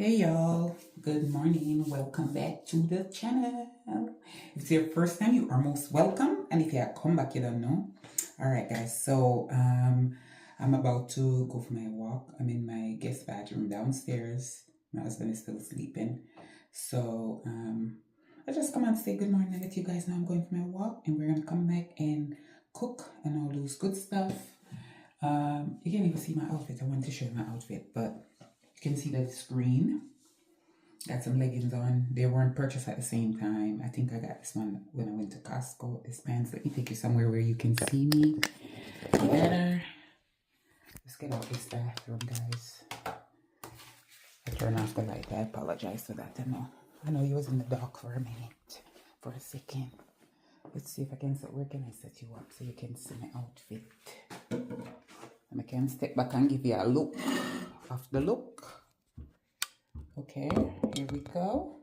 Hey y'all, good morning. Welcome back to the channel. If it's your first time, you are most welcome. And if you have come back, you don't know. Alright guys, so I'm about to go for my walk. I'm in my guest bathroom downstairs. My husband is still sleeping. So I just come and say good morning and let you guys know I'm going for my walk, and we're gonna come back and cook and all those good stuff. You can't even see my outfit. I want to show you my outfit, but you can see that it's green. Got some leggings on. They weren't purchased at the same time. I think I got this one when I went to Costco. This pants. Let me take you somewhere where you can see me better. Let's get out this bathroom, guys. I turned off the light. I apologize for that. I know you was in the dark for a minute, for a second. Let's see if I can set. Where can I set you up so you can see my outfit? And I can step back and give you a look of the look. Okay, here we go.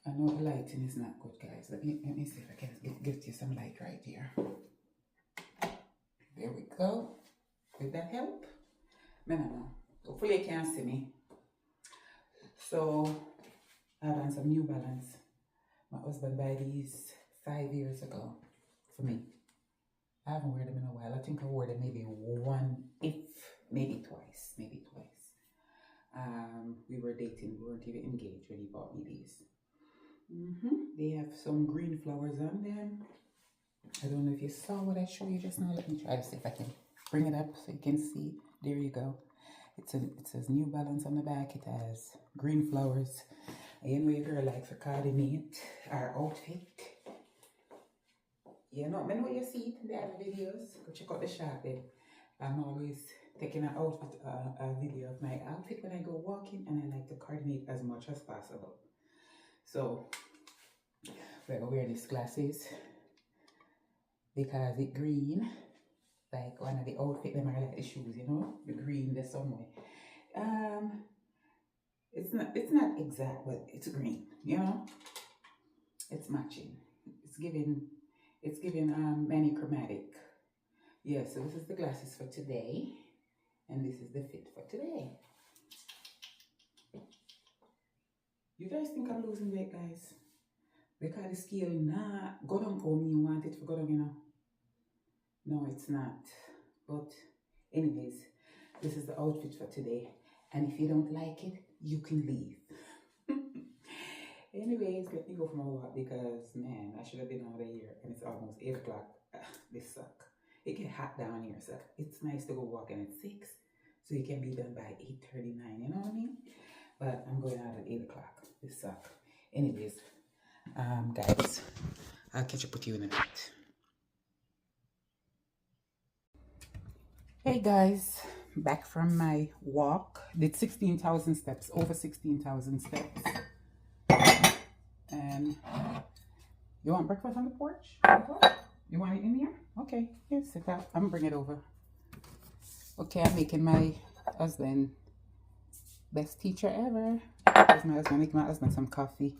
I know the lighting is not good, guys. Let me see if I can give you some light right here. There we go. Did that help? No. Hopefully you can see me. So I have on some New Balance. My husband bought these 5 years ago for me. I haven't worn them in a while. I think I wore them maybe maybe twice. We were dating. We weren't even engaged when he bought me these. They have some green flowers on them. I don't know if you saw what I showed you just now. Let me try to see if I can bring it up so you can see. There you go. It says New Balance on the back. It has green flowers. You know your girl likes to coordinate our outfit. I know you see it in the other videos. Go check out the shop there. I'm always taking a video of my outfit when I go walking, and I like to coordinate as much as possible. So we're gonna wear these glasses because it's green, like one of the outfit them are like the shoes, the green the somewhere. It's not exact, but it's green, it's matching. It's giving monochromatic. Yeah, so this is the glasses for today, and this is the fit for today. You guys think I'm losing weight, guys? Because the scale not go down for me. You want it to go down, No, it's not. But anyways, this is the outfit for today. And if you don't like it, you can leave. Anyways, let me go for my walk because, man, I should have been out of here. And it's almost 8 o'clock. This sucks. It get hot down here, so it's nice to go walking at 6, so you can be done by 8:39, you know what I mean? But I'm going out at 8 o'clock. This sucks. Anyways, guys, I'll catch up with you in a bit. Hey guys, back from my walk. Did 16,000 steps, over 16,000 steps. And you want breakfast on the porch? You want it in here? Okay, here, sit down. I'm gonna bring it over. Okay, I'm making my husband best teacher ever. Here's my husband. Making my husband some coffee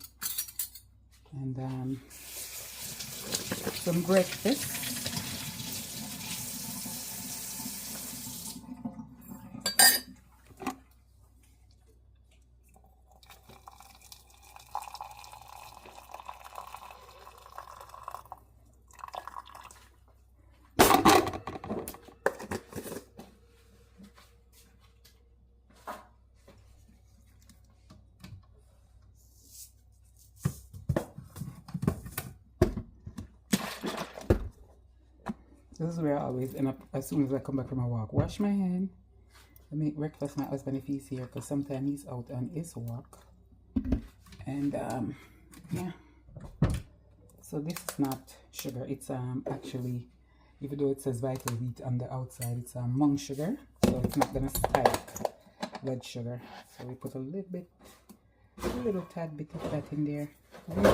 and some breakfast. This is where I always end up as soon as I come back from my walk. Wash my hand. I make breakfast my husband if he's here, because sometimes he's out on his walk. And yeah. So this is not sugar. It's actually, even though it says vital wheat on the outside, it's monk sugar. So it's not gonna spike blood sugar. So we put a little tad bit of that in there.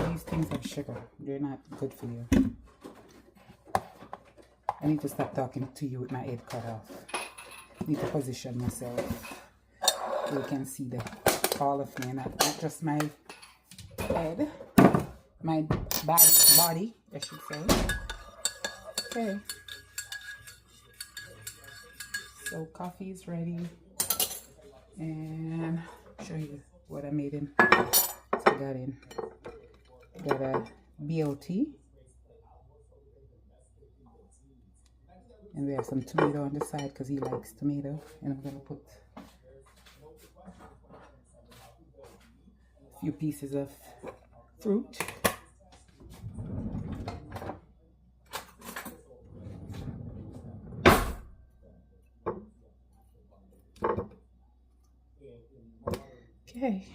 These things have sugar. They're not good for you. I need to stop talking to you with my head cut off. I need to position myself so you can see all of me, not just my head, my body, I should say. Okay. So coffee is ready, and show you what I made in. So I got a BLT. And we have some tomato on the side because he likes tomato. And I'm gonna put a few pieces of fruit. Okay.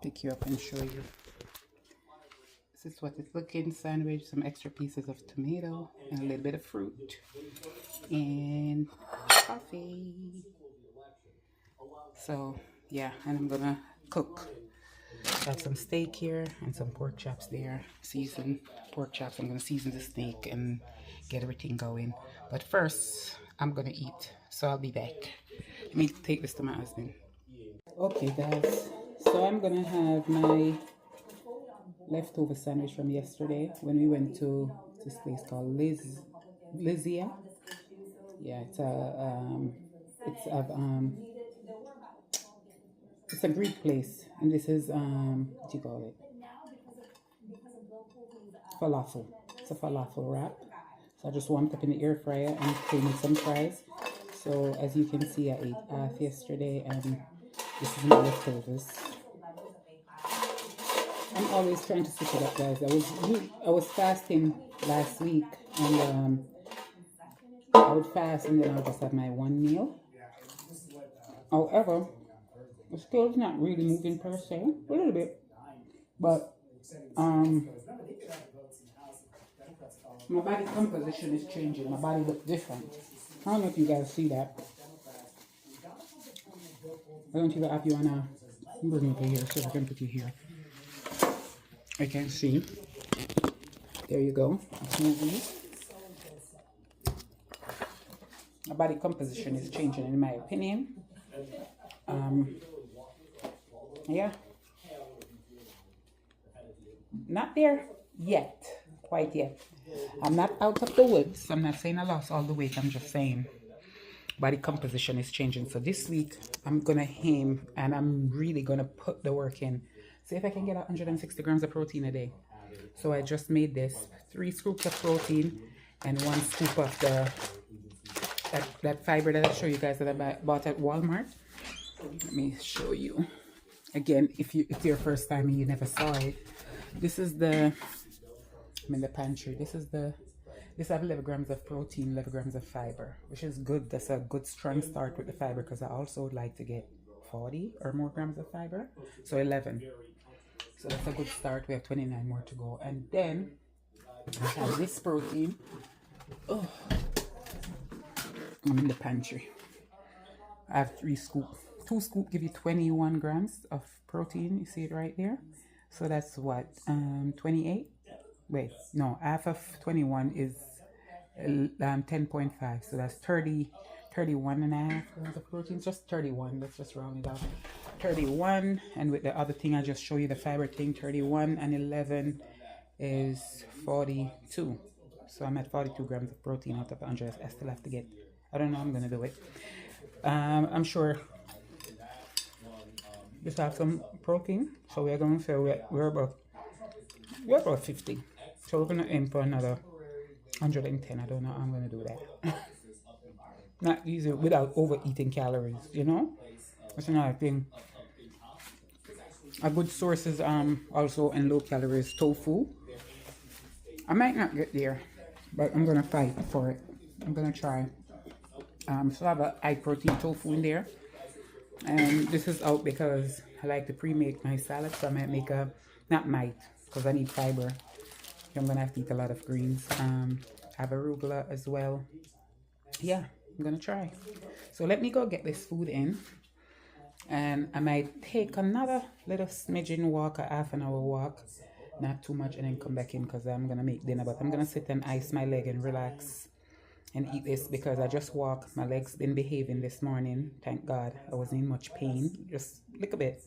Pick you up and show you. This is what it's looking. Sandwich, some extra pieces of tomato and a little bit of fruit and coffee. So yeah, and I'm gonna cook. I have some steak here and some pork chops there. Seasoned pork chops. I'm gonna season the steak and get everything going. But first, I'm gonna eat. So I'll be back. Let me take this to my husband. Okay, guys. So I'm gonna have my leftover sandwich from yesterday when we went to this place called Lizia. Yeah, it's a Greek place, and this is what do you call it? Falafel. It's a falafel wrap. So I just warmed up in the air fryer and came with some fries. So as you can see, I ate half yesterday, and this is my leftovers. I'm always trying to switch it up, guys. I was fasting last week, and I would fast and then I would just have my one meal. However, the scale's not really moving per se, a little bit, but my body composition is changing. My body looks different. I don't know if you guys see that. I don't even have you on a bring over here so I can put you here. I can see. There you go. My body composition is changing, in my opinion. Yeah. Not there yet. Quite yet. I'm not out of the woods. I'm not saying I lost all the weight. I'm just saying body composition is changing. So this week I'm gonna aim and I'm really gonna put the work in. See if I can get 160 grams of protein a day. So I just made this 3 scoops of protein and 1 scoop of that fiber that I show you guys that I bought at Walmart. Let me show you again. If it's your first time and you never saw it, this is I'm in the pantry. This have 11 grams of protein, 11 grams of fiber, which is good. That's a good strong start with the fiber because I also would like to get 40 or more grams of fiber. So 11. So that's a good start. We have 29 more to go. And then I have this protein. Oh, I'm in the pantry. I have 3 scoops. 2 scoops give you 21 grams of protein. You see it right there? So that's what? 28? Wait, no, half of 21 is 10.5. So that's 31 and a half grams of protein. Just 31. Let's just round it up. 31. And with the other thing, I just show you the fiber thing. 31 and 11 is 42. So I'm at 42 grams of protein out of 100. I still have to get, I don't know how I'm going to do it. I'm sure just have some protein. So we're going to say we're about 50. So we're going to aim for another 110. I don't know how I'm going to do that. Not easy without overeating calories, you know? That's another thing. A good source is also in low calories tofu. I might not get there, but I'm going to fight for it. I'm going to try. So I have a high protein tofu in there. And this is out because I like to pre-make my salad. So I might make not might, because I need fiber. I'm going to have to eat a lot of greens. I have arugula as well. Yeah, I'm going to try. So let me go get this food in. And I might take another little smidgen walk, a half an hour walk. Not too much, and then come back in because I'm going to make dinner. But I'm going to sit and ice my leg and relax and eat this because I just walked. My leg's been behaving this morning. Thank God. I wasn't in much pain. Just a little bit.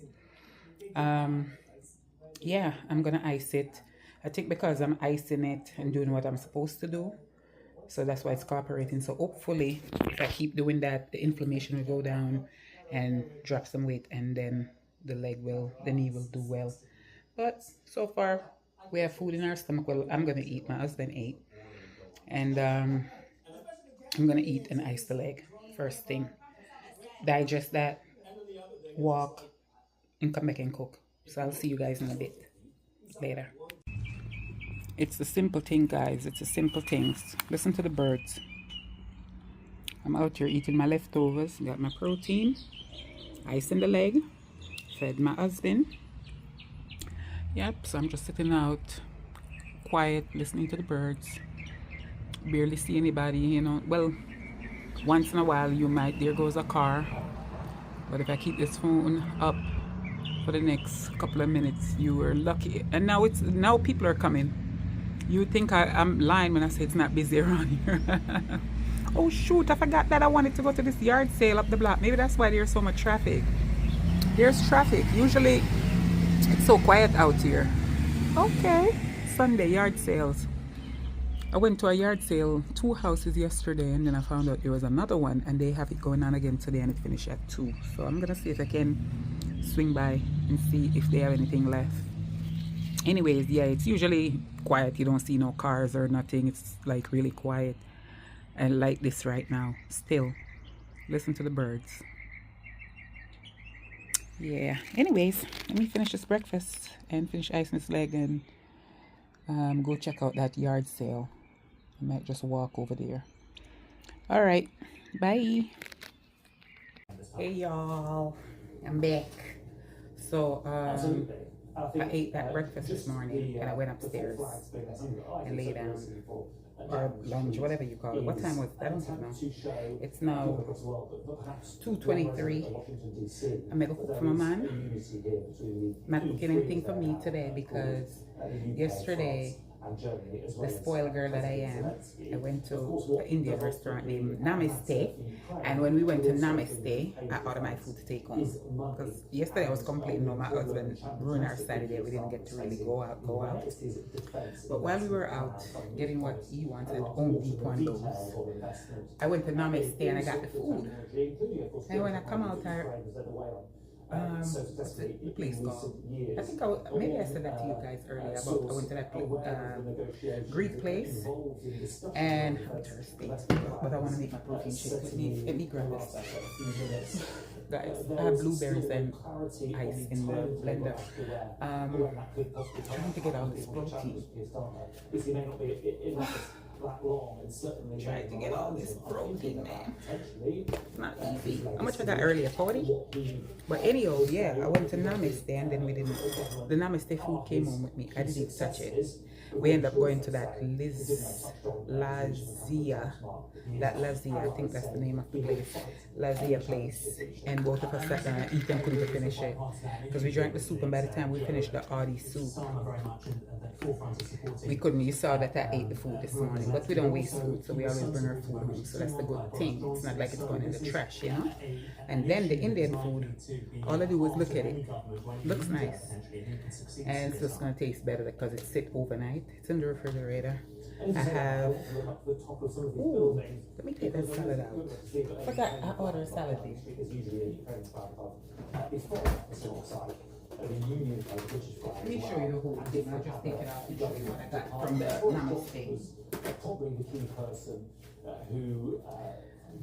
yeah, I'm gonna ice it. I think because I'm icing it and doing what I'm supposed to do, so that's why it's cooperating. So hopefully, if I keep doing that, the inflammation will go down and drop some weight, and then the knee will do well. But so far, we have food in our stomach. Well, I'm gonna eat. My husband ate, and I'm gonna eat and ice the leg first thing. Digest that, walk, and come back and cook. So I'll see you guys in a bit later. It's the simple thing, guys. It's the simple things. Listen to the birds. I'm out here eating my leftovers. Got my protein, ice in the leg, fed my husband. Yep, so I'm just sitting out, quiet, listening to the birds. Barely see anybody, you know. Well, once in a while you might, there goes a car. But if I keep this phone up for the next couple of minutes, you are lucky. And now people are coming. You would think I'm lying when I say it's not busy around here. Oh shoot, I forgot that I wanted to go to this yard sale up the block. Maybe that's why there's so much traffic. There's traffic. Usually it's so quiet out here. Okay, Sunday yard sales. I went to a yard sale, 2 houses yesterday, and then I found out there was another one, and they have it going on again today, and it finished at 2. So I'm gonna see if I can swing by and see if they have anything left. Anyways, yeah, it's usually quiet. You don't see no cars or nothing. It's like really quiet, and like this right now. Still, listen to the birds. Yeah. Anyways, let me finish this breakfast and finish icing this leg and go check out that yard sale. I might just walk over there. All right. Bye. Hey y'all, I'm back. So I ate that breakfast this morning and I went upstairs and lay down, or lunch, whatever you call it. What time was it? I don't know. It's now 2:23. I made a cook for my man. Not cooking anything for me today because yesterday, the spoiled girl that I am, I went to an Indian restaurant named Namaste, and when we went to Namaste, I ordered my food to take home because yesterday I was complaining about my husband ruined our Saturday. We didn't get to really go out. But while we were out getting what he wanted, Home Depot and those, I went to Namaste and I got the food. And when I come out, what's the place called? I think maybe I said that to you guys earlier about I went to that Greek place and I'm thirsty, but I want to make my protein shake. Let me grab this stuff. Guys, I have blueberries and ice in the blender. Trying to get all this protein. Trying to get all this protein, man. It's not easy. How much I got earlier? 40? But anyhow, yeah, I went to Namaste and then the Namaste food came home with me. I didn't touch it. We ended up going to that Lazia. I think that's the name of the place. Lazia place. And both of us sat down and eat and couldn't finish it. Because we drank the soup and by the time we finished the Audi soup, we couldn't. You saw that I ate the food this morning. But we don't waste food, so we always bring our food home. So that's the good thing. It's not like it's going in the trash, you know? And then the Indian food, all I do is look at it. Looks nice. And it's just going to taste better because it sit overnight. It's in the refrigerator. I have, ooh, let me take that salad out. I forgot I ordered a salad there. Let me show you the whole thing. I'll just take it out and show you what I got from the Namaste.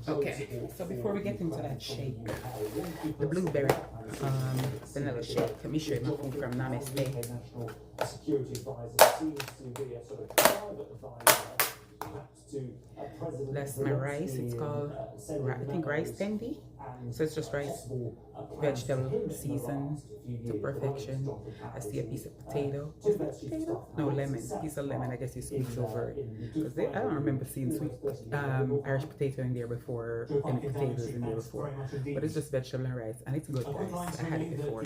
Okay, so before we get into that shake, the blueberry vanilla shake, let me show you my food from Namaste. That's my rice. It's called, I think, rice tendi. So it's just rice, vegetable, seasoned to perfection. I see a piece of potato. Is that potato? No, lemon. Piece of lemon. I guess you squeeze over it. Because I don't remember seeing sweet Irish potato in there before, any potatoes in there before. But it's just vegetable and rice, and it's good, guys. I had it before,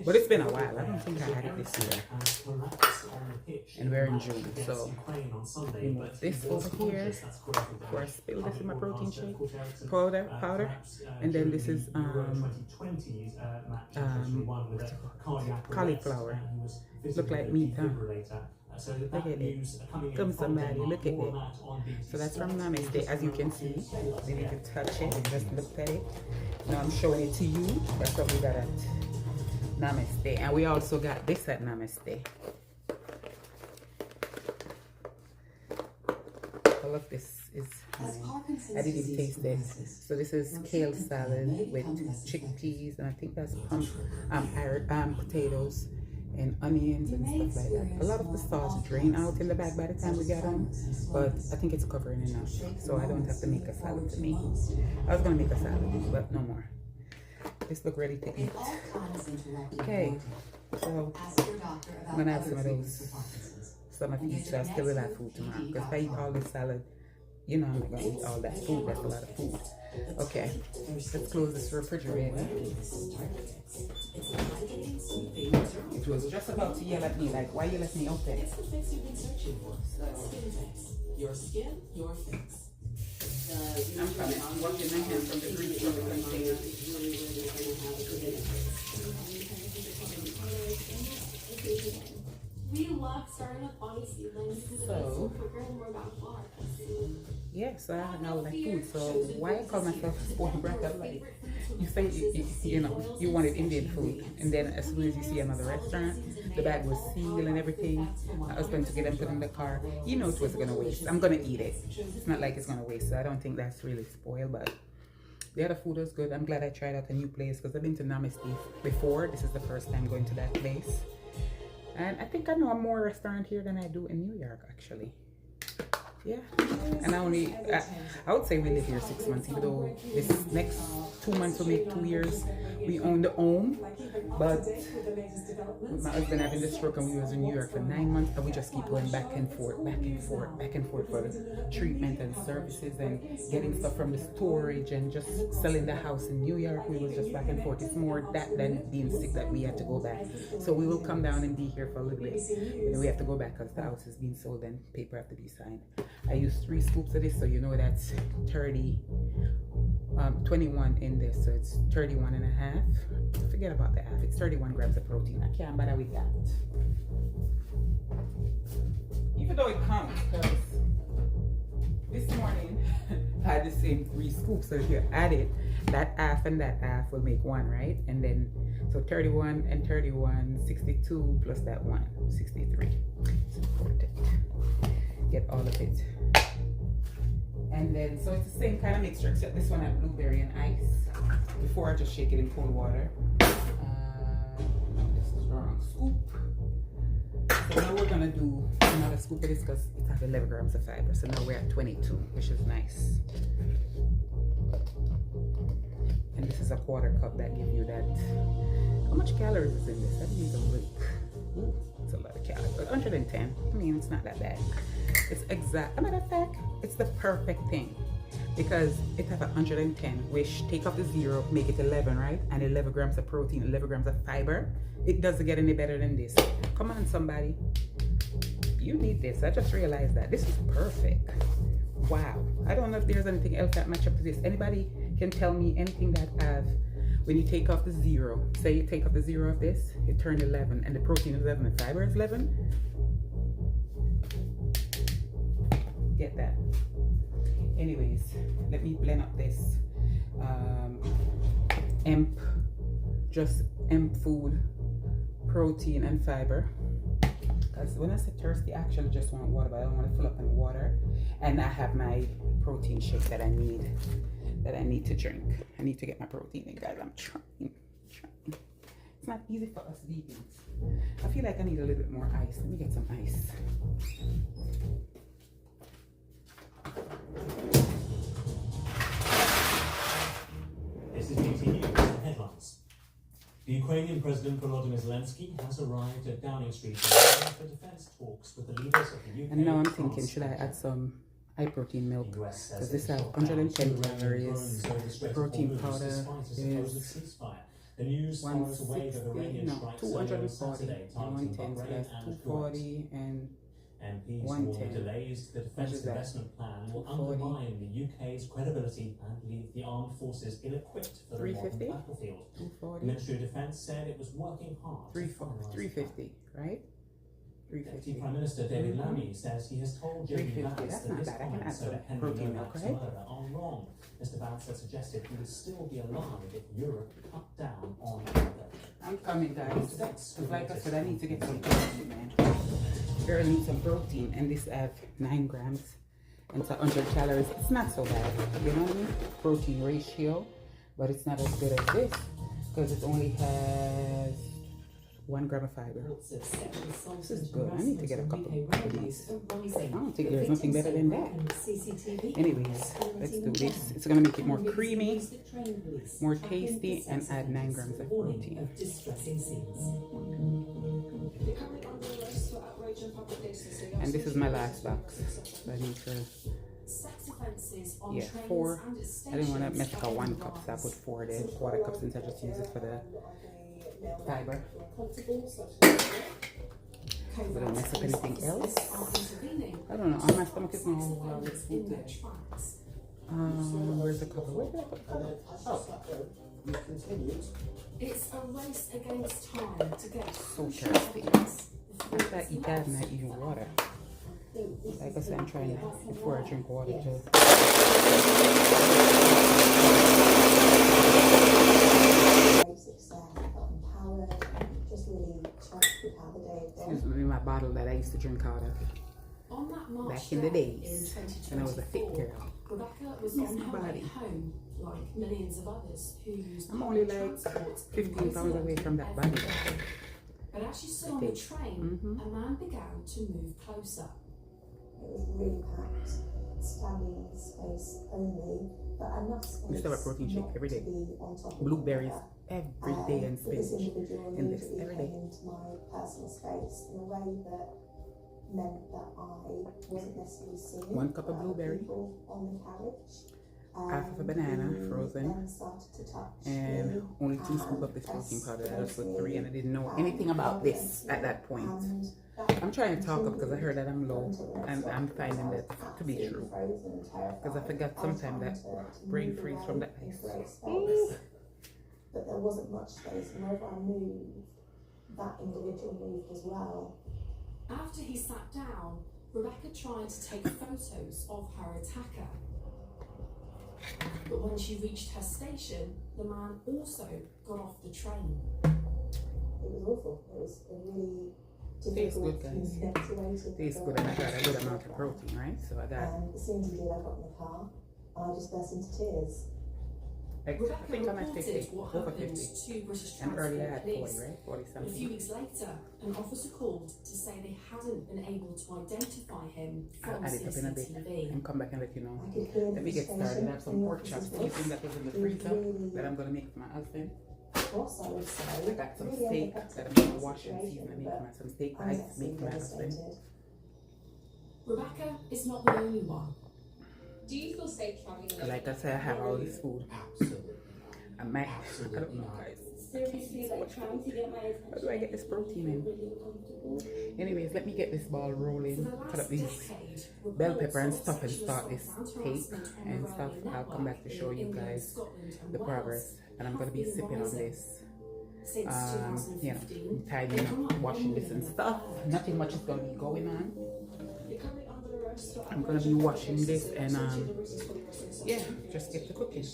but it's been a while. I don't think I had it this year. And we're in June, so remove this over here before I spill this in my protein shake powder, and then then this is cauliflower. Look like meat, huh? Look at it. Come somebody, look at it. So that's from Namaste. As you can see, we need to touch it and just look at it. Now I'm showing it to you. That's what we got at Namaste. And we also got this at Namaste. All of this is I didn't even taste it. So this is kale salad with chickpeas, and I think that's potatoes and onions and stuff like that. A lot of the sauce drained out in the bag by the time we got them, but I think it's covering enough, so I don't have to make a salad to me. I was gonna make a salad, but no more. This look ready to eat. Okay, so I'm gonna have some of those. Some of each, so I still will have food tomorrow. Because if I eat all this salad, you know I'm not gonna eat all that food. That's a lot of food. Okay, let's close this refrigerator. It was just about to yell at me, like, why you let me open? It's the fix you've been searching for. Your skin, your fix. I'm coming. I'm washing my hands from the grease from the container. We love starting with body seedlings because it makes you quicker and more about flowers. Yeah, so I have now like food. So why I call myself sporty breakfast? Like you say, you know, you wanted Indian food, and then as soon as you see another restaurant, the bag was sealed and everything. My husband took it and put it in the car. You know it was gonna waste. I'm gonna eat it. It's not like it's gonna waste. So I don't think that's really spoiled, but the other food was good. I'm glad I tried out a new place because I've been to Namaste before. This is the first time going to that place. And I think I know more restaurant here than I do in New York, actually. Yeah. And I would say we live here 6 months, even though this next 2 months will make 2 years. We own the home, but with my husband having the stroke and we was in New York for 9 months, and we just keep going back and forth for the treatment and services and getting stuff from the storage and just selling the house in New York. We was just back and forth. It's more that than being sick that we had to go back. So we will come down and be here for a little bit. And then we have to go back because the house is being sold and paper have to be signed. I used 3 scoops of this, so you know that's 21 in this, so it's 31 and a half. Forget about the half, it's 31 grams of protein. I can't bother with that. Even though it counts, because this morning I had the same 3 scoops, so if you add it, that half and that half will make 1, right? And then, so 31 and 31, 62 plus that 1, 63. It's important. Get all of it. And then, so it's the same kind of mixture, except this one had blueberry and ice. Before I just shake it in cold water. This is the wrong scoop. So now we're gonna do another scoop of this because it has 11 grams of fiber. So now we're at 22, which is nice. And this is a 1/4 cup that gives you that. How much calories is in this? I didn't even look. Ooh, it's a lot of calories. But 110. I mean, it's not that bad. It's exact. As a matter of fact, it's the perfect thing because it has 110, which take off the 0, make it 11, right? And 11 grams of protein, 11 grams of fiber. It doesn't get any better than this. Come on, somebody. You need this. I just realized that. This is perfect. Wow. I don't know if there's anything else that match up to this. Anybody can tell me anything that have, when you take off the 0, say you take off the 0 of this, it turned 11, and the protein is 11, and fiber is 11. Get that. Anyways, let me blend up this hemp food, protein and fiber. Because when I say thirsty, I actually just want water, but I don't want to fill up in water. And I have my protein shake that I need to drink. I need to get my protein in, guys. I'm trying. It's not easy for us vegans. I feel like I need a little bit more ice. Let me get some ice. This is BT News headlines. The Ukrainian President Volodymyr Zelensky has arrived at Downing Street for defense talks with the leaders of the UK. And now I'm thinking, should I add some high protein milk? Because this has 110 calories. Protein powder is 160, no, 240 and 110, so that's 240 and MPs warn 110. delays to the defence What is that? investment plan will 240. undermine the UK's credibility and leave the armed forces ill-equipped for the modern 350? battlefield. The 240. Ministry of Defence said it was working hard to finalise the plan. 350, right? Deputy 350. Prime Minister David Mhm. Lammy says he has told Jamie 350, Vance that's that not his bad. I can add comments some over Henry protein Novak's milk, right? murder are wrong. Mr Vance had suggested he would still be alive if Europe cut down on murder. I'm coming, guys. That's Because like I said, I need to get some protein, man. Girl needs some protein, and this have 9 grams and it's 100 calories. It's not so bad, you know what I mean? Protein ratio, but it's not as good as this because it only has 1 gram of fiber. This is good. I need to get a couple of these. I don't think there's nothing better than that. Anyways, let's do this. It's gonna make it more creamy, more tasty, and add 9 grams of protein. And this is my last box. So I need to, yeah, 4. I didn't want to mess up a 1 cup, so I put 4 there, quarter cup, since I just use it for the fiber. But I don't mess up anything else. I don't know. My stomach is not all with food today. Where's the cover? Where did I put the cover? Oh. It's a race against time to get So thirsty. After I eat that, I'm not eating water. Like I said, I'm trying before I drink water too. This is my bottle that I used to drink out of on that March back in the day days in when I was a fit 2024, girl. Rebecca was Miss on her my way body. home like millions of others who used I'm only public like transport 15 pounds away from that body. every day. But as she stood on the think. train, Mhm. a man began to move closer. It was really packed, standing space only, but enough space We still have a protein shake not every day. to be on top of Blueberries another. every day and But this spinach individual in this immediately every came day. into my personal space in a way that meant that I wasn't necessarily seen. 1 cup of by blueberry, people on the carriage. half of a banana He frozen, then started to touch and me only 2 scoops of this protein powder. I just put 3 and I didn't know anything about this at that point. and that I'm trying to talk up because I heard that I'm low until the next and one, I'm finding because that I was to be absolutely true. frozen and terrified. Because I forgot I was sometimes trying that to brain move freeze away from that and ice. create space, but there wasn't much space, and wherever I moved, that individual moved as well. After he sat down, Rebecca tried to take photos of her attacker. But when she reached her station, the man also got off the train. It was awful. It was a really Tastes good, difficult, guys. manipulated Tastes good and I got a good amount of protein, right? So I got, And as soon as he did, I got in the car and I just burst into tears. like, I Rebecca think I'm at reported 50, what over happened 50. to British And earlier I Transport had 40, Police. right? 40 A few something. weeks later, an officer called to say they hadn't been able to identify him I'll from add it up in a bit CCTV. and come back and let you know. I could hear the Let me get started. I frustration have some in the pork chops officer's chicken that was in the voice. He was freezer really that I'm going to make for my husband. cross, I would say. I got some Really steak empathetic that I'm to going to the wash and situation, season and make but my some steak I was pies, make for my husband. devastated. Rebecca is not the only one. Do you feel safe traveling alone? Like I said, I have all this food. Absolutely. I might, I don't know, guys. Seriously, like trying to get my attention. How do I get this protein in? Really uncomfortable. Anyways, let me get this ball For rolling. the Cut up last these decade, bell pepper and reports stuff of and start this sexual tape assault and and harassment stuff. on the I'll come back to network show in you England, guys Scotland and the Wales progress. And I'm going to be have been sipping on rising. this. Since You know, 2015, tidying up, washing this and stuff. Nothing much is going to be going on. You're currently under arrest for I'm going to be washing this and yeah, just get to cooking.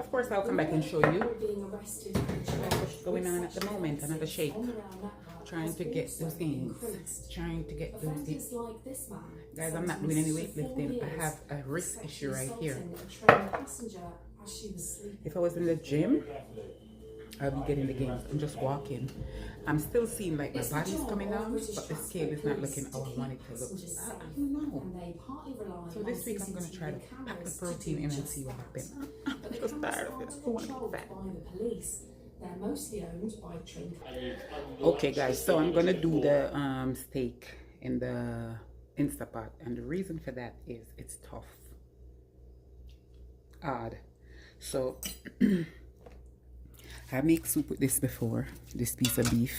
Of course, I'll come back and show you being arrested and what's going on at the moment. Another shake. on the Rail network Trying has to get also those things. increased. Trying to get those Offenders things. like this man, Guys, I'm not doing any weightlifting. I have a wrist issue right here. A train passenger as she was sleeping. If I was in the gym, I'll be getting the gains. I'm just walking. I'm still seeing like my It's the body's job coming of down, British but the scale is not looking how I Transport want it to Police look. passengers I safe, don't know. and they partly rely So on this week I'm going to try to CCTV pack the cameras to protein do in and just see what that. happens. But I'm the just cameras tired of aren't it. I don't want to controlled go back. by the police. They're mostly owned by train companies. Okay guys, so I'm gonna do the steak in the Instapot, and the reason for that is it's tough. Odd. So I make soup with this before, this piece of beef,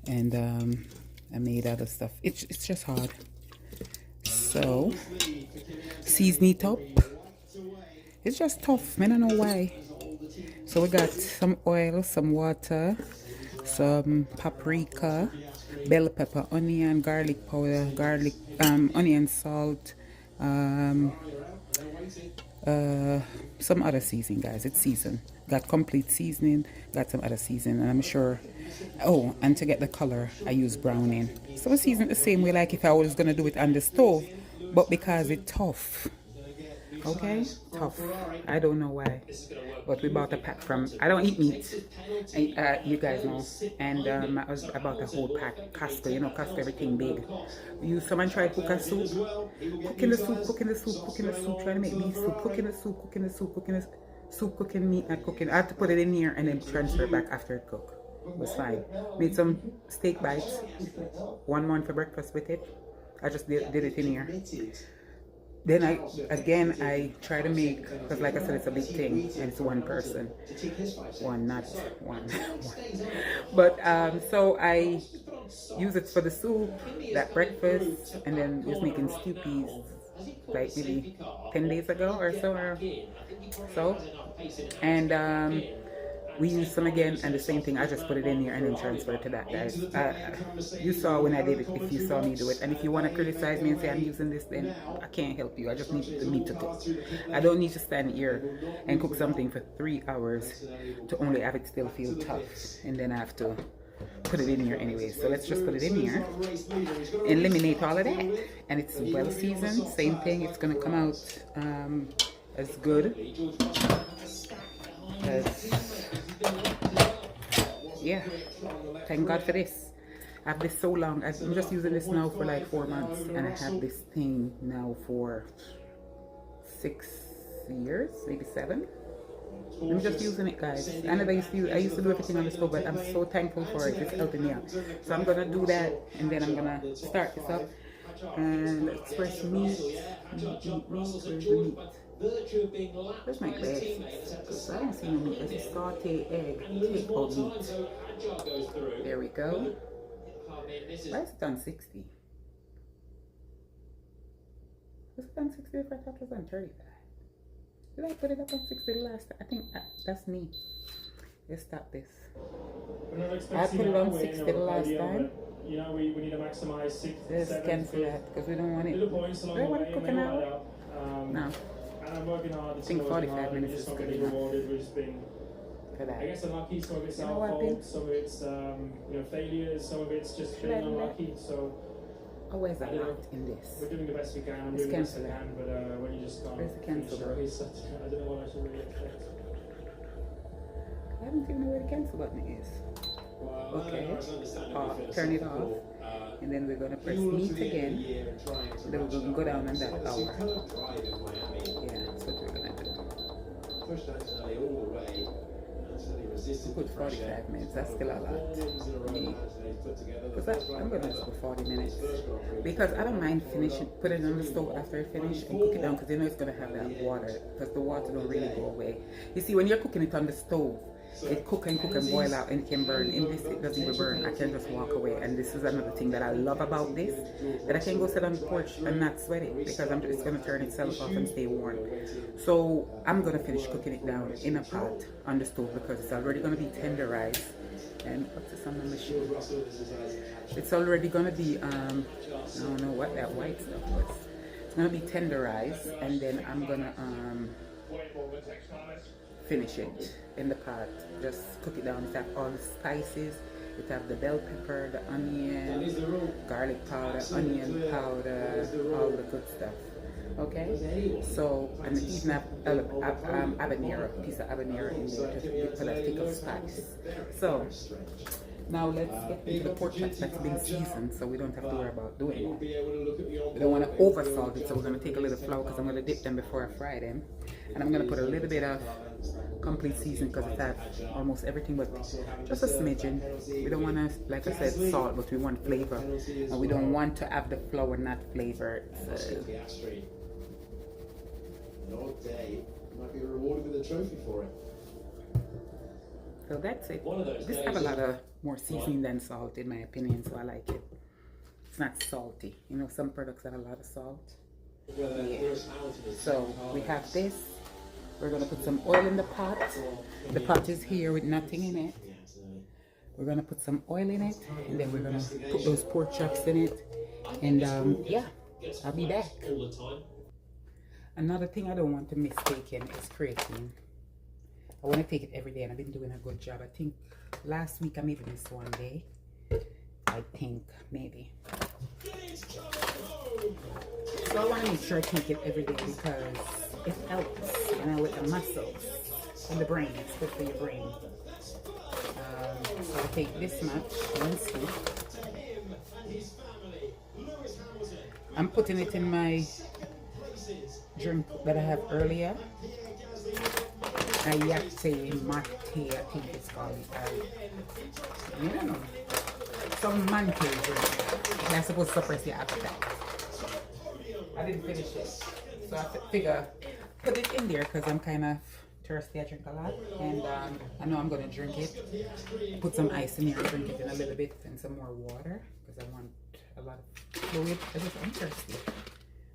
and I made other stuff. It's just hard. So season it up. It's just tough. I don't know why. So we got some oil, some water, some paprika, bell pepper, onion, garlic powder, onion, salt, some other seasoning, guys. It's seasoned. Got complete seasoning, got some other seasoning, and I'm sure. Oh, and to get the color, I use browning. So I season it the same way like if I was gonna do it on the stove, but because it's tough. Okay, tough. I don't know why, but we bought a pack from. I don't eat meat, you guys know. And I bought a whole pack. Costco, you know, Costco, everything big. Someone tried cook a soup, cooking the soup, trying to make beef soup, cooking the soup, cooking meat, not cooking. I had to put it in here and then transfer it back after it cooked. It was fine. Made some steak bites. One for breakfast with it. I just did it in here. Then I try to make, because like I said, it's a big thing and it's one person. Not one. But so I use it for the soup, that breakfast, and then was making stew peas like maybe 10 days ago or so. And we use some again, and the same thing, I just put it in here and then transfer it to that, guys. You saw when I did it, if you saw me do it. And if you want to criticize me and say I'm using this, then I can't help you. I just need the meat to cook. I don't need to stand here and cook something for 3 hours to only have it still feel tough. And then I have to put it in here anyway. So let's just put it in here. Eliminate all of that. And it's well seasoned. Same thing. It's going to come out as good as... Yeah, thank God for this. I have this so long. I'm just using this now for like 4 months, and I have this thing now for 6 years, maybe 7. I'm just using it, guys. I used to do everything on the stove, but I'm so thankful for it. It's helping me out. So I'm gonna do that, and then I'm gonna start this up and express meat. Where's my glasses? Because I don't see no meat. It's a saute egg. Take out meat. There we go. Why is it on 60? Was it on 60 if I thought it was on 35? Did I put it up on 60 the last time? I think that's me. Let's stop this. I put it on 60 the last time. You know, we need to maximize 6, Let's 7, cancel that because we don't want it. little points along Do I the want way. to cook an hour? No. And I'm working hard. I think 45 minutes is good enough rewarded with being, for that. I guess, unlucky. Some of it's You know our what, fault. babe? Some of it's failures. Some of it's just Should I being do that? unlucky. So Oh, where's the I don't know. light in this? we're doing the best we can. I'm Let's doing the best I cancel can. But when you just can't Where's the finish cancel the race, I don't know what I should really expect. I don't even know where the cancel button is. Okay, turn it off, and then we're gonna press meat again. Then we're gonna go down on that hour. Yeah, that's what we're gonna do. Put 45 minutes. That's still a lot. Because I'm gonna just put 40 minutes because I don't mind put it on the stove after I finish and cook it down because you know it's gonna have that water because the water don't really go away. You see, when you're cooking it on the stove, it cook and boil out and it can burn. In this, it doesn't even burn. I can just walk away. And this is another thing that I love about this, that I can go sit on the porch and not sweat it because it's going to turn itself off and stay warm. So I'm going to finish cooking it down in a pot on the stove because it's already going to be tenderized. And what's this on the machine? It's already going to be, I don't know what that white stuff was. It's going to be tenderized, and then I'm going to finish it in the pot. Just cook it down. It have all the spices. It have the bell pepper, the onion, garlic powder, onion powder, all the good stuff. Okay, so and even have habanero, piece of habanero in there to for that kick of spice. So now let's get into the pork chops that's been seasoned, so we don't have to worry about doing that. We don't want to over salt it, so we're going to take a little flour because I'm going to dip them before I fry them, and I'm going to put a little bit of complete season because it has almost everything but just a smidgen. We don't want to, like I said, salt, but we want flavor, and we don't want to have the flour not flavored. So. Might be rewarded with a trophy for it. So that's it. This have a lot of more seasoning than salt in my opinion, so I like it. it's not salty. You know, some products have a lot of salt. Well, Yeah. Lewis Hamilton is So we have this. We're gonna put some oil in the pot. The pot is here with nothing in it. We're gonna put some oil in it, and then we're gonna put those pork chops in it. And yeah, I'll be back. all the time. Another thing I don't want to miss taking is creatine. I want to take it every day, and I've been doing a good job. I think last week I maybe missed one day. I think maybe. So I want to make sure I take it every day because it helps, you know, with the muscles and the brain. It's good for your brain. So I take this much, 1 scoop. I'm putting it in my drink that I have earlier. Ayate mate, I think it's called. I don't know. Some mante drink. And I suppose suppress your appetite. I didn't finish it. So I figure put it in there because I'm kind of thirsty. I drink a lot. And I know I'm going to drink it. Put some ice in here and drink it in a little bit and some more water because I want a lot of fluid. I'm thirsty.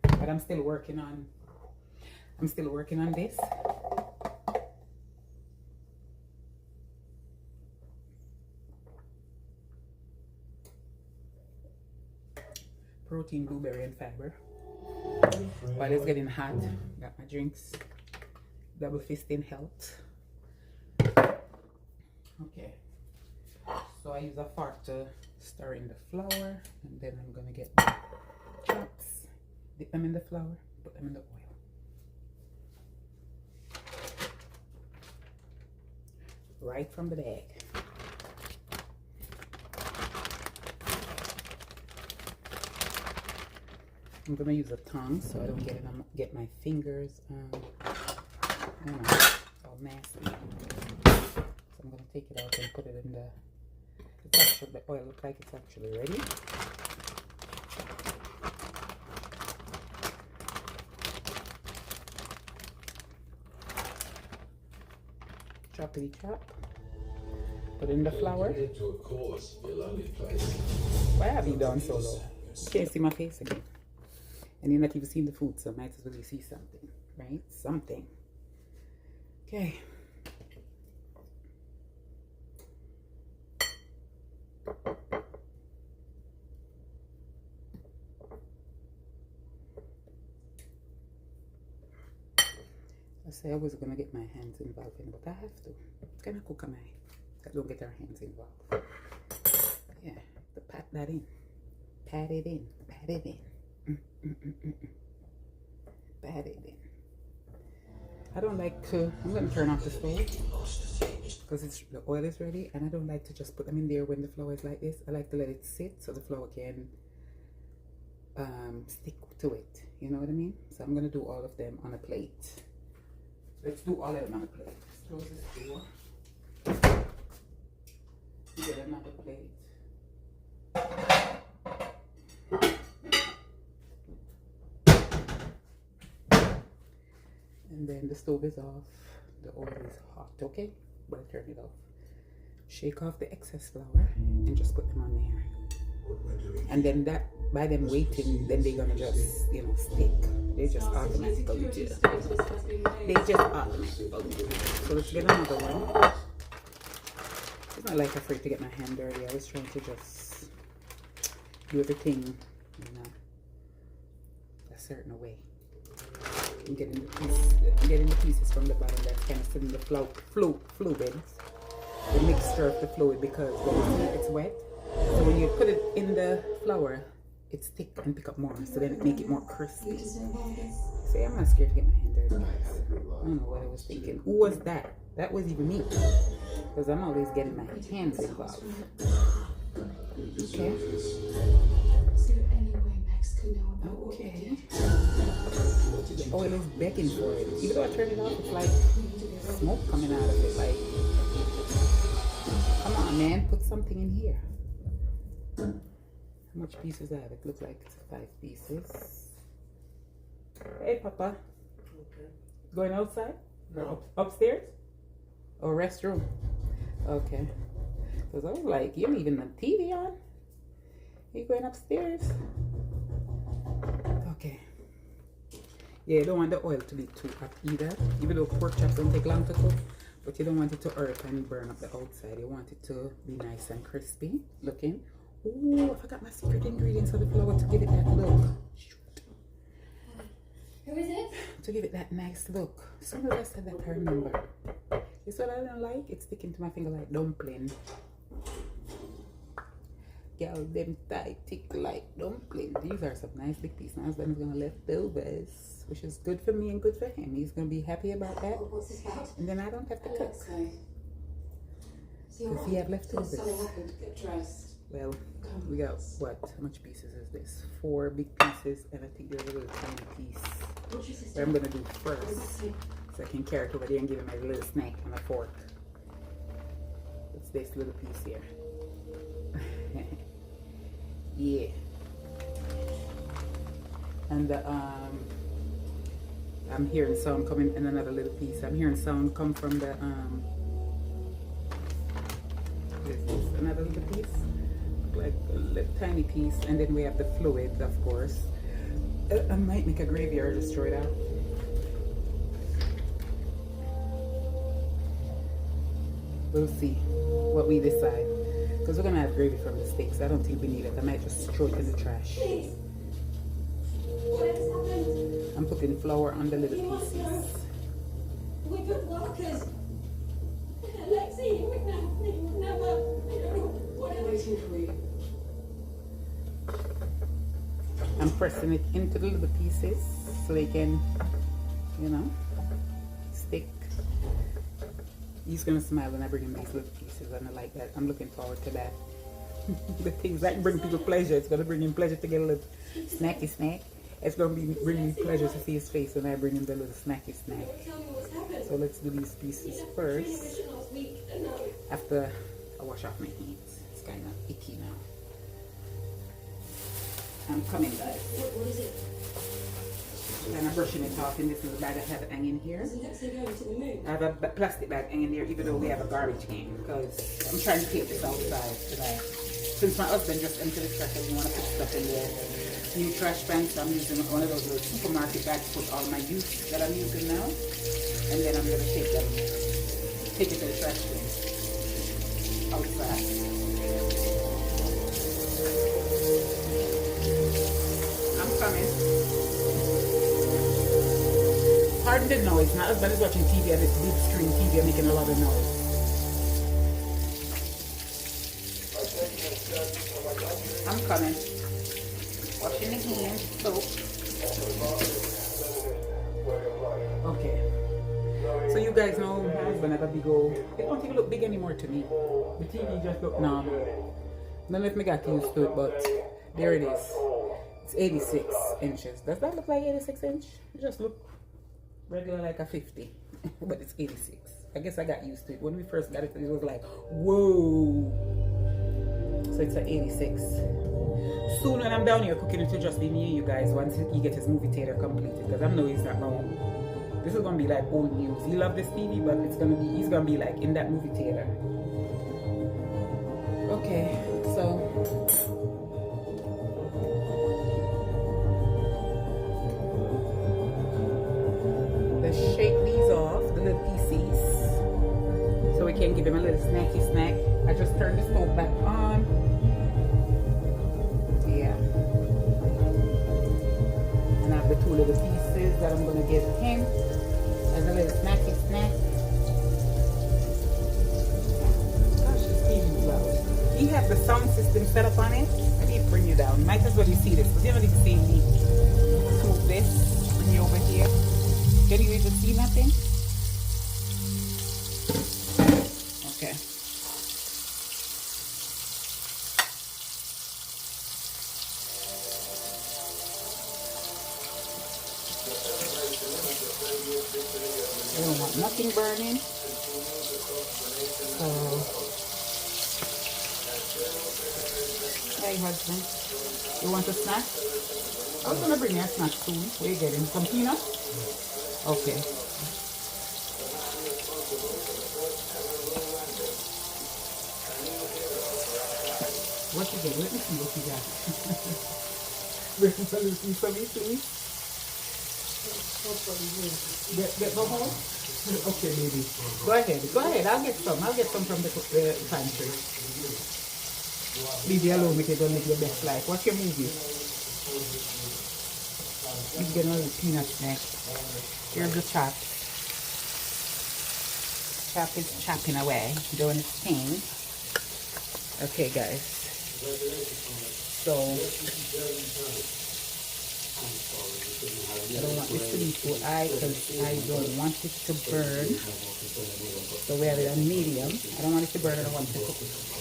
But I'm still working on this. Protein, blueberry, and fiber. While it's getting hot, got my drinks. Double fisting health. Okay. So I use a fork to stir in the flour, and then I'm gonna get my chops, dip them in the flour, put them in the oil. Right from the bag. I'm gonna use a tongue so I don't get my fingers all nasty. So I'm gonna take it out and put it in the. The oil looks like it's actually ready. Choppity chop. Put in the flour. To a course, your lonely place. Why have you done so low? You can't see my face again. And you're not even seeing the food, so might as well you see something, right? Something. Okay. I say I was gonna get my hands involved in it, but I have to. Can I cook a knife? I don't get our hands involved. Yeah, to pat that in. Pat it in. Pat it in. Pat it in. I don't like to. I'm gonna turn off the stove because the oil is ready, and I don't like to just put them in there when the flour is like this. I like to let it sit so the flour can stick to it. You know what I mean? So I'm gonna do all of them on a plate. Let's do all of them on a plate. Let's close this door. Get another plate. And then the stove is off. The oil is hot, okay? But I turn it off. Shake off the excess flour and just put them on there. And then that, by them waiting, then they're gonna just, you know, stick. They just automatically do. They just automatically do. So let's get another one. It's not like afraid to get my hand dirty. I was trying to just do everything, you know, a certain way. And getting the pieces from the bottom that's kind of still in the fluid, the mixture of the fluid, because when you see it's wet. So when you put it in the flour, it's thick and pick up more, so then it make it more crispy. See, I'm not scared to get my hand dirty. I don't know what I was thinking. Who was that? That was even me, because I'm always getting my hands involved. Okay. Okay. The oil is begging for it. Even though I turn it off, it's like smoke coming out of it. Like, come on, man, put something in here. How much pieces I have? It looks like it's 5 pieces. Hey, Papa. Okay. Going outside? No. Upstairs? Or restroom? Okay. Because I was like, you're leaving the TV on? you going upstairs? Okay. Yeah, you don't want the oil to be too hot either. Even though pork chops don't take long to cook, but you don't want it to earth and burn up the outside. You want it to be nice and crispy looking. Oh, I forgot my secret ingredients for the flour to give it that look. Shoot. Who is it? To give it that nice look. As soon as I said that, I remember. This what I don't like? It's sticking to my finger like dumpling. Girl, them tight, thick like dumpling. These are some nice big pieces. My husband's gonna leftovers, which is good for me and good for him. He's gonna be happy about that. What's this about? And then I don't have to cook. So Because he had leftovers. something happened. Get dressed. Well, we got what? How much pieces is this? 4 big pieces, and I think there's a little tiny piece. What's your What sister? I'm gonna do first, so I can carry it over there and give him a little snack on a fork. It's this little piece here. Yeah. And I'm hearing sound coming in another little piece. I'm hearing sound come from the this is another little piece, like a little tiny piece, and then we have the fluid, of course. I might make a gravy or just throw it out. We'll see what we decide. Because we're gonna have gravy from the steaks. I don't think we need it. I might just throw it in the trash. Please. Whatever's happened. I'm putting flour on the little You must know. pieces. We're good workers. Lexi, we would never. Whatever. Waiting for you. I'm pressing it into the little pieces so they can, you know, stick. He's gonna smile when I bring him these little pieces, and I like that. I'm looking forward to that. The things that bring people pleasure. It's gonna bring him pleasure to get a little snacky snack. It's gonna be bringing me pleasure to see his face when I bring him the little snacky snack. Tell me what's happened. So let's do these pieces first. Last week, and now. After I wash off my hands, it's kind of icky now. I'm coming, guys. What is it? And I'm brushing it off in this little bag I have it hanging here. Isn't Lexi going to the moon? I have a plastic bag hanging there, even though we have a garbage can, because I'm trying to take this outside tonight. Since my husband just emptied the trash, I didn't want to put stuff in there. New trash pan, so I'm using one of those little supermarket bags to put all my use that I'm using now. And then I'm going to take it to the trash bin outside. I'm coming. Pardon the noise. My husband is watching TV and it's big screen TV making a lot of noise. I'm coming. Washing the hands, soap. Okay. So you guys know my husband have a big old, it don't even look big anymore to me. The TV just look normal. Don't know if I got used to it, but there it is. It's 86 inches. Does that look like 86 inch? It just look regular like a 50, but it's 86. I guess I got used to it. When we first got it, it was like, whoa. So it's an 86. Soon when I'm down here cooking, it will just be me and you guys once he gets his movie theater completed, because I know he's not going. This is gonna be like old news. He loves this TV, but he's gonna be like in that movie theater. Okay, so let's shake these off, the little pieces, so we can give him a little snacky snack. I just turned the stove back on. Yeah. And I have the 2 little pieces that I'm gonna give him as a little snacky snack. Gosh, this TV is loud. He has the sound system set up on it. I need to bring you down. Might as well you see this, because you haven't even seen me swoop this. Bring you over here. Can you even see nothing? Okay. I don't want nothing burning. So, hey husband, you want a snack? I was gonna bring you a snack soon. What are you getting? Some peanuts? Okay. What you get? Let me see what you got. Bring some Lucy for me, please. Get the whole? Okay, baby. Go ahead. Go ahead. I'll get some. I'll get some from the pantry. Leave you alone if you don't live your best life. What's your movie? He's getting a little peanut snack. Here's the chop. Chop is chopping away, doing its thing. Okay, guys. So I don't want this to be too high because I don't want it to burn. So we have it on medium. I don't want it to burn. I don't want it to cook.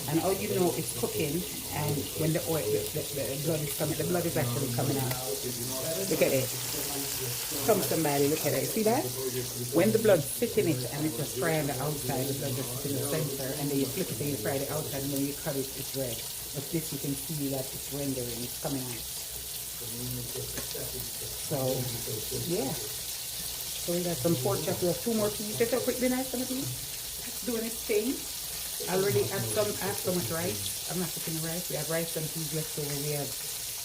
And how you know it's cooking, and when the oil, the blood is coming, the blood is actually coming out. Look at it. Come somebody, look at it. See that? When the blood sits in it and it's just fry on the outside, the blood just sits in the center, and then you flip it and you fry the outside, and then you cut it, it's red. But this you can see that it's rendering, it's coming out. So, yeah. So we got some pork chop. We have 2 more pieces. How quick be nice, some of these? It's doing its thing. I already have so much rice. I'm not cooking the rice. We have rice and peas left over. We have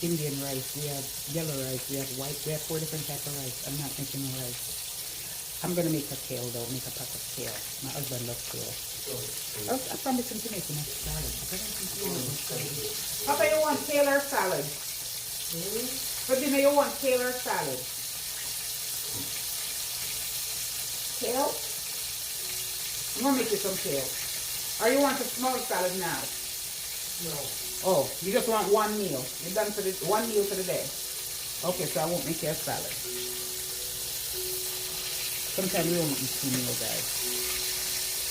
Indian rice. We have yellow rice. We have white. We have 4 different types of rice. I'm not making no rice. I'm gonna make a kale though. Make a pot of kale. My husband loves kale. I promised him to make a nice salad. Papa, you want kale or salad? For dinner, you want kale or salad? Kale? I'm gonna make you some kale. Or you want a small salad now? No. Oh, you just want 1 meal. You're done for the 1 meal for the day. Okay, so I won't make you a salad. Sometimes we won't eat 2 meals, guys.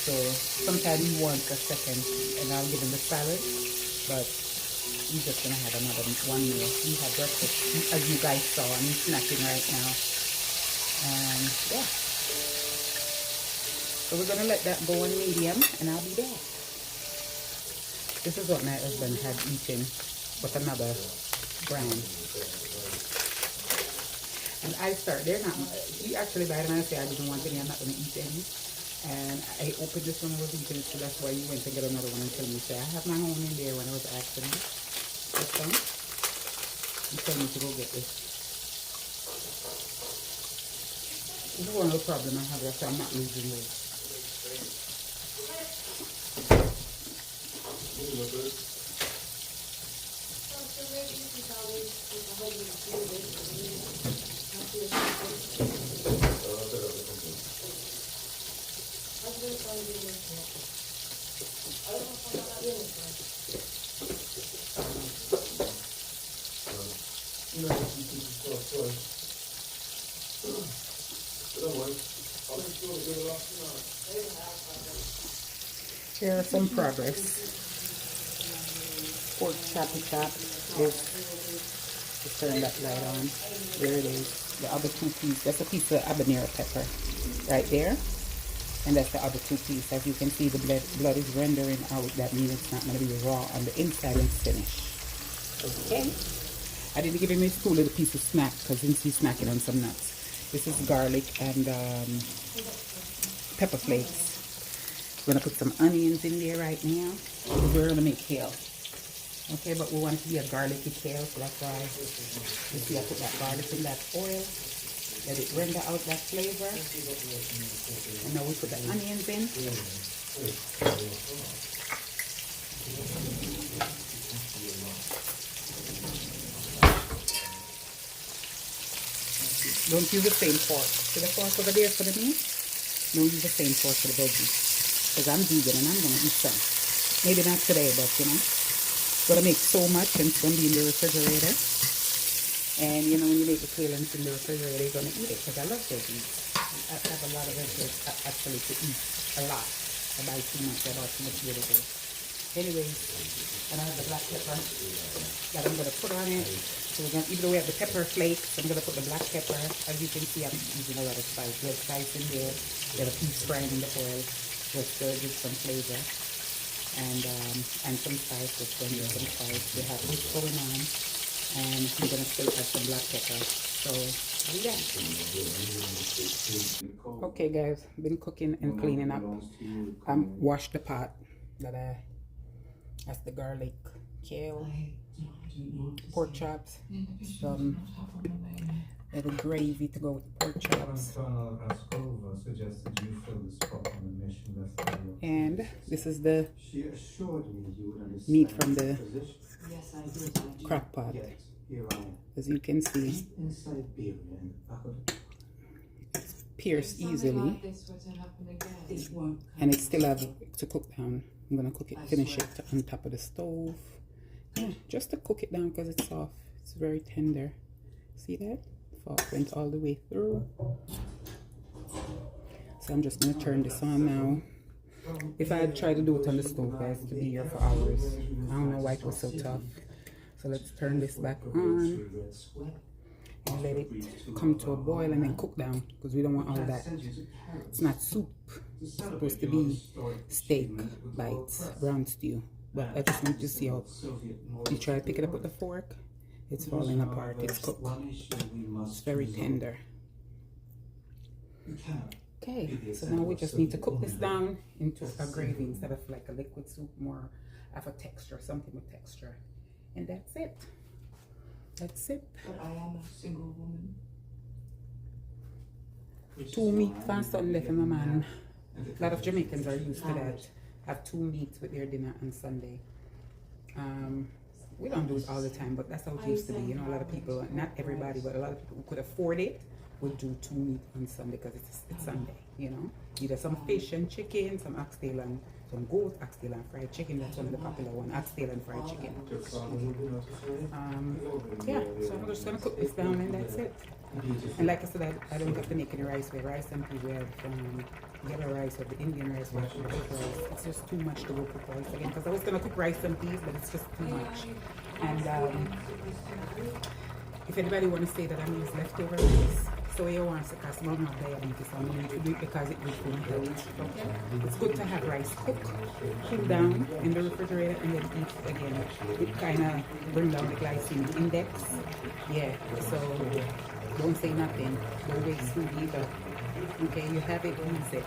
So sometimes he wants a second, and I'll give him the salad. But he's just gonna have another 1 meal. He had breakfast, as you guys saw, and he's snacking right now. And yeah. So we're gonna let that go on medium, and I'll be back. This is what my husband had eaten with another brand. And I start, they're not, you actually buy them and I say I didn't want any, I'm not gonna eat any. And I opened this one, I was eating it, so that's why you went to get another one until you say, I have my own in there when I was asking you. This one, you told me to go get this. This is one of the problems I have, that's why I'm not losing weight. Here are some progress. Pork choppy chop is, just turn that light on. There it is. The other 2 pieces. That's a piece of habanero pepper right there. And that's the other 2 pieces. As you can see, the blood is rendering out. That means it's not going to be raw on the inside and finished. Okay. I didn't give him his 2 little piece of snack because he's snacking on some nuts. This is garlic and pepper flakes. We're going to put some onions in there right now. We're going to make kale. Okay, but we want it to be a garlicky kale, so that's why you see I put that garlic in that oil. Let it render out that flavor. And now we put the onions in. Don't use the same fork. See the fork over there for the meat? Don't use the same fork for the veggies. Because I'm vegan and I'm going to eat some. Maybe not today, but you know. Going to make so much and it's going to be in the refrigerator. And you know, when you make the kale and it's in the refrigerator, you're going to eat it because I love veggies. I have a lot of veggies actually to eat. A lot. I buy too much. I bought too much the other day. Anyways, and I have the black pepper that I'm going to put on it. So we're going to, even though we have the pepper flakes, I'm going to put the black pepper. As you can see, I'm using a lot of spice. We have spice in there. We have a piece frying in the oil just to give some flavor. And some spice, just going to use some spice. We have this going on. And I'm going to still add some black pepper. So, yeah. Okay, guys. Been cooking and cleaning up. Washed the pot that that's the garlic kale, pork chops, some little gravy to go with pork chops. And this is the meat from the crock pot. As you can see, it's pierced easily, and it still have to cook down. I'm gonna cook it, finish it on top of the stove. Yeah, just to cook it down because it's soft. It's very tender. See that? Fork went all the way through. So I'm just gonna turn this on now. If I had tried to do it on the stove, guys, to be here for hours. I don't know why it was so tough. So let's turn this back on and let it come to a boil and then cook down, because we don't want all that. It's not soup. It's supposed to be steak bites, brown stew. But I just want to see how you try to pick it up with the fork. It's falling apart. It's cooked. It's very tender. Okay, so now we just need to cook this down into a gravy instead of like a liquid soup, more of a texture, something with texture. And that's it. That's it. But I am a single woman. 2 meats on Sunday for my man. A lot of Jamaicans are used to that. Have 2 meats with their dinner on Sunday. We don't do it all the time, but that's how it used to be. You know, a lot of people, not everybody, but a lot of people who could afford it would do 2 meats on Sunday because it's Sunday, you know. Either some fish and chicken, some oxtail and some goat, oxtail and fried chicken. That's one of the popular ones, oxtail and fried chicken. Yeah, so I'm just gonna cook this down and that's it. And like I said, I don't have to make any rice. We have rice and peas. We have yellow rice or the Indian rice. We have white rice. It's just too much to go cook rice again, because I was gonna cook rice and peas, but it's just too much. And if anybody want to say that I'm using leftover rice, so you want to cast more of diabetes, I'm going to do it because it will food health. Okay? It's good to have rice cook, cool down in the refrigerator, and then eat it again. It kind of bring down the glycemic index. Yeah, so don't say nothing. Don't waste food either. Okay, you have it, use it.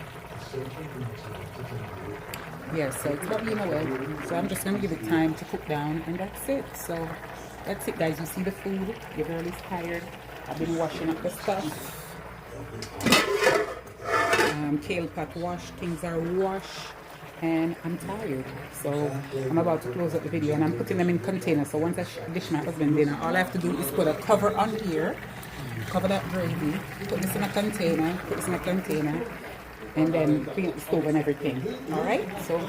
Yeah, so it's bubbling away. So I'm just going to give it time to cook down, and that's it. So that's it, guys. You see the food. Your girl is tired. I've been washing up the stuff. Kale pot washed, things are washed, and I'm tired. So I'm about to close up the video, and I'm putting them in containers. So once I dish my husband dinner, all I have to do is put a cover on here, cover that gravy, put this in a container, and then clean up the stove and everything. Alright, so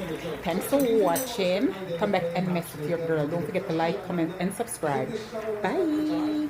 thanks for watching. Come back and mess with your girl. Don't forget to like, comment, and subscribe. Bye.